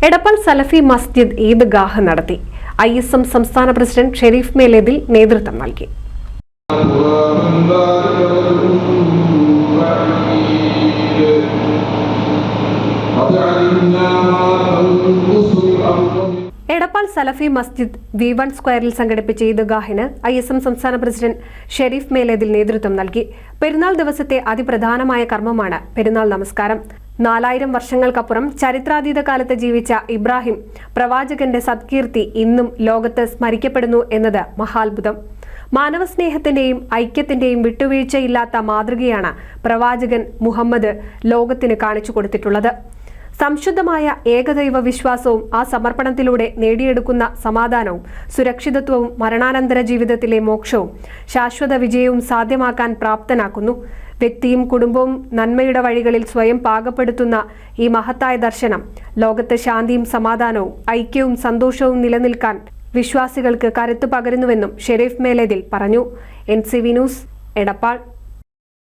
എടപ്പാൾ സലഫി മസ്ജിദ് ഈദ്ഗാഹ് നടത്തി. ISM സംസ്ഥാന president Sharif Melethil നേതൃത്വം നൽകി. എടപ്പാൾ സലഫി മസ്ജിദ് V1 സ്ക്വയറിൽ സംഘടിപ്പിച്ച ഈദ്ഗാഹിന് ISM സംസ്ഥാന പ്രസിഡന്റ് ഷെരീഫ് മേലേതിൽ നേതൃത്വം നൽകി. പെരുന്നാൾ ദിവസത്തെ അതിപ്രധാനമായ കർമ്മമാണ് പെരുന്നാൾ നമസ്കാരം. 4000 വർഷങ്ങൾക്കപ്പുറം ചരിത്രാതീത കാലത്ത് ജീവിച്ച ഇബ്രാഹിം പ്രവാചകന്റെ സത്കീർത്തി ഇന്നും ലോകത്ത് സ്മരിക്കപ്പെടുന്നു എന്നത് മഹാത്ഭുതം. മാനവസ്നേഹത്തിന്റെയും ഐക്യത്തിന്റെയും വിട്ടുവീഴ്ചയില്ലാത്ത മാതൃകയാണ് പ്രവാചകൻ മുഹമ്മദ് ലോകത്തിന് കാണിച്ചു കൊടുത്തിട്ടുള്ളത്. സംശുദ്ധമായ ഏകദൈവ വിശ്വാസവും ആ സമർപ്പണത്തിലൂടെ നേടിയെടുക്കുന്ന സമാധാനവും സുരക്ഷിതത്വവും മരണാനന്തര ജീവിതത്തിലെ മോക്ഷവും ശാശ്വത വിജയവും സാധ്യമാക്കാൻ പ്രാപ്തനാക്കുന്നു. വ്യക്തിയും കുടുംബവും നന്മയുടെ വഴികളിൽ സ്വയം പാകപ്പെടുത്തുന്ന ഈ മഹത്തായ ദർശനം ലോകത്ത് ശാന്തിയും സമാധാനവും ഐക്യവും സന്തോഷവും നിലനിൽക്കാൻ വിശ്വാസികൾക്ക് കരുത്തു പകരുന്നുവെന്നും ഷെരീഫ് മേലേതിൽ പറഞ്ഞു. NCV news, Edappal.